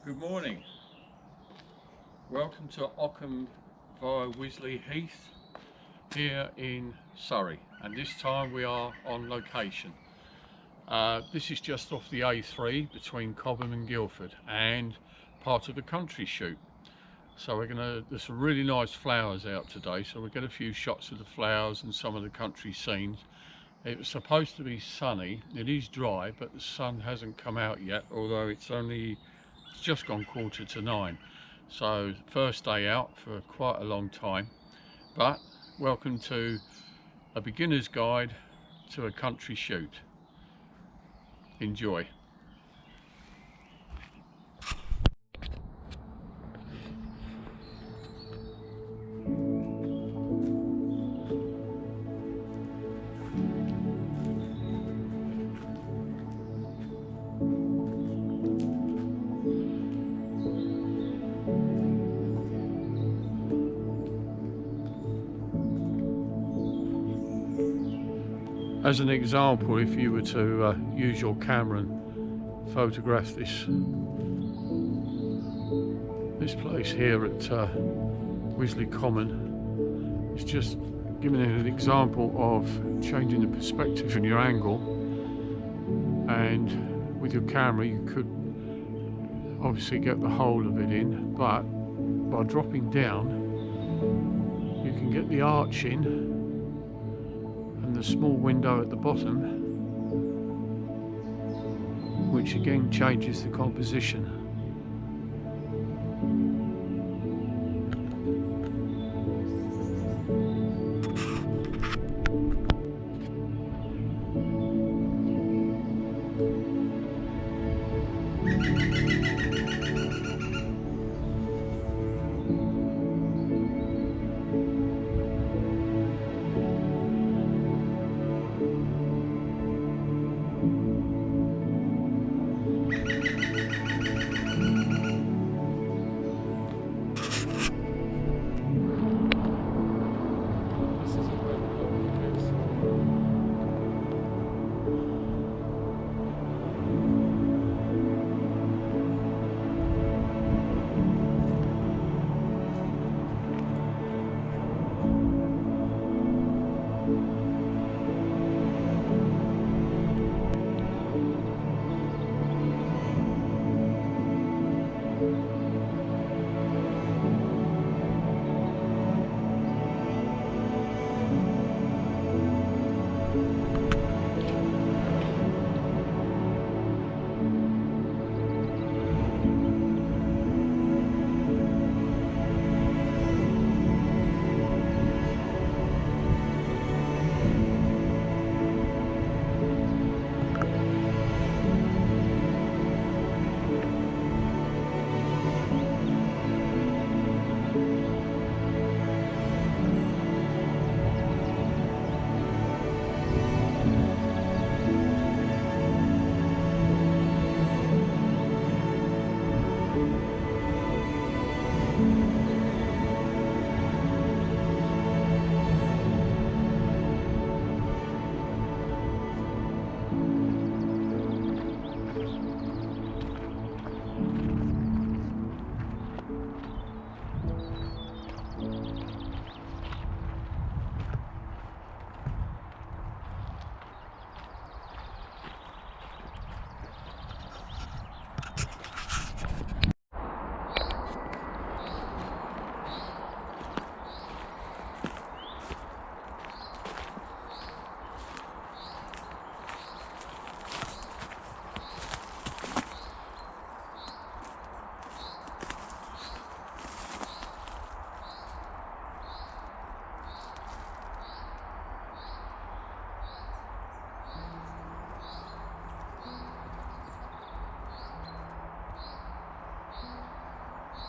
Good morning. Welcome to Ockham via Wisley Heath here in Surrey, and this time we are on location. This is just off the A3 between Cobham and Guildford and part of the country shoot. So there's some really nice flowers out today, so we'll get a few shots of the flowers and some of the country scenes. It was supposed to be sunny. It is dry, but the sun hasn't come out yet, although it's just gone 8:45. So first day out for quite a long time, but welcome to a beginner's guide to a country shoot. Enjoy. As an example, if you were to use your camera and photograph this place here at Wisley Common, it's just giving an example of changing the perspective and your angle. And with your camera you could obviously get the whole of it in, but by dropping down you can get the arch in and the small window at the bottom, which again changes the composition.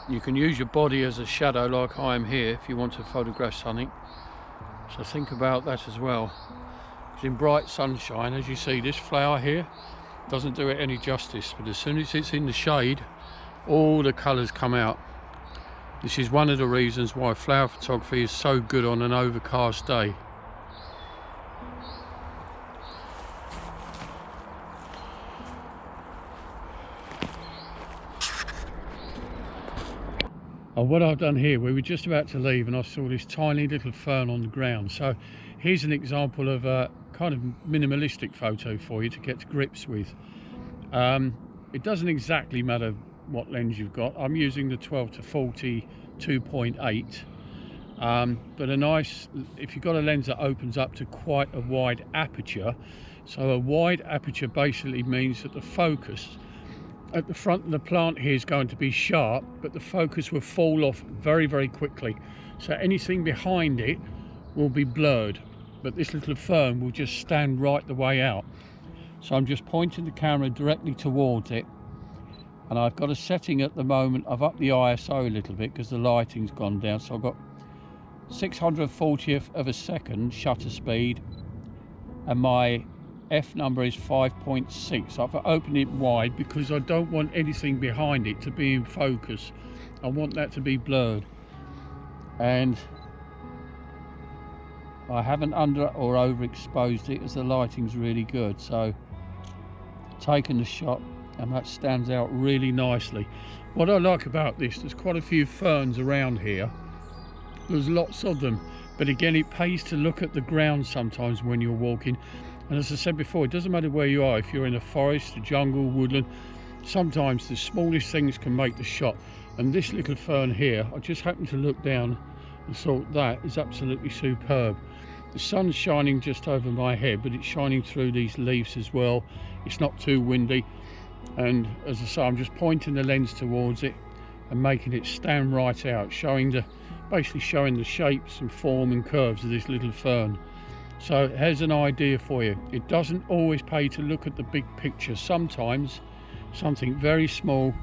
You can use your body as a shadow like I am here if you want to photograph something, so think about that as well. Because in bright sunshine, as you see, this flower here doesn't do it any justice, but as soon as it's in the shade all the colours come out. This is one of the reasons why flower photography is so good on an overcast day. What I've done here, we were just about to leave and I saw this tiny little fern on the ground. So here's an example of a kind of minimalistic photo for you to get to grips with. It doesn't exactly matter what lens you've got. I'm using the 12 to 40 2.8, but a nice, if you've got a lens that opens up to quite a wide aperture. So a wide aperture basically means that the focus at the front of the plant here is going to be sharp, but the focus will fall off very, very quickly. So anything behind it will be blurred, but this little fern will just stand right the way out. So I'm just pointing the camera directly towards it, and I've got a setting at the moment. I've upped the ISO a little bit because the lighting's gone down. So I've got 640th of a second shutter speed, and my F number is 5.6. I've opened it wide because I don't want anything behind it to be in focus. I want that to be blurred, and I haven't under or overexposed it as the lighting's really good. So taken the shot, and that stands out really nicely. What I like about this, there's quite a few ferns around here. There's lots of them, but again, it pays to look at the ground sometimes when you're walking. And as I said before, it doesn't matter where you are. If you're in a forest, a jungle, woodland, sometimes the smallest things can make the shot. And this little fern here, I just happened to look down and thought that is absolutely superb. The sun's shining just over my head, but it's shining through these leaves as well. It's not too windy, and as I say, I'm just pointing the lens towards it and making it stand right out, basically showing the shapes and form and curves of this little fern. So here's an idea for you. It doesn't always pay to look at the big picture. Sometimes something very small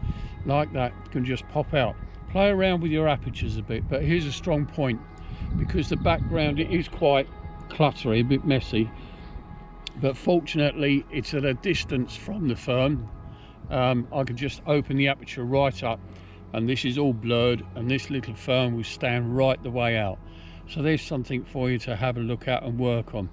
like that can just pop out. Play around with your apertures a bit, but here's a strong point. Because the background, it is quite cluttery, a bit messy, but fortunately it's at a distance from the fern. I can just open the aperture right up, and this is all blurred, and this little fern will stand right the way out. So there's something for you to have a look at and work on,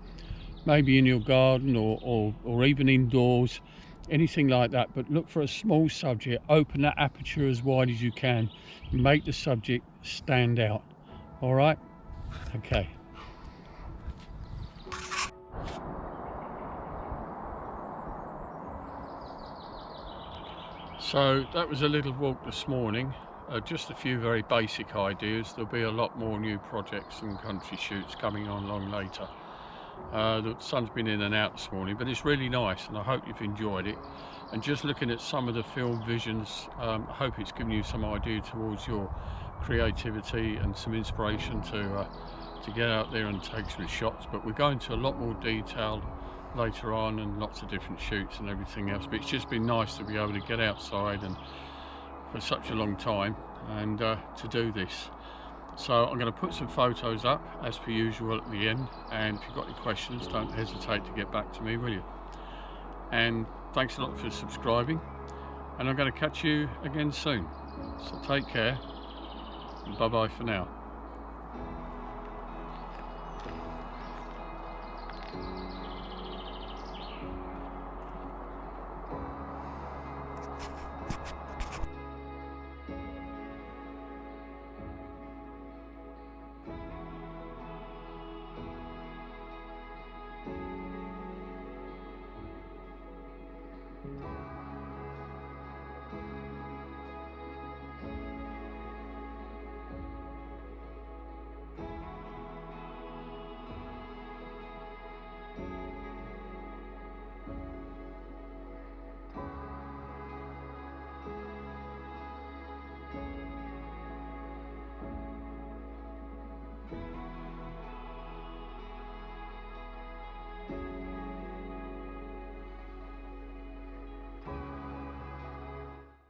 maybe in your garden or even indoors, anything like that. But look for a small subject, open that aperture as wide as you can, make the subject stand out. All right, okay. So that was a little walk this morning. Just a few very basic ideas. There'll be a lot more new projects and country shoots coming on along later. The sun's been in and out this morning, but it's really nice, and I hope you've enjoyed it. And just looking at some of the film visions, I hope it's given you some idea towards your creativity and some inspiration to get out there and take some shots. But we're going to a lot more detail later on, and lots of different shoots and everything else. But it's just been nice to be able to get outside and for such a long time, and to do this. So I'm going to put some photos up as per usual at the end, and if you've got any questions, don't hesitate to get back to me, will you? And thanks a lot for subscribing, and I'm going to catch you again soon. So take care, and bye bye for now.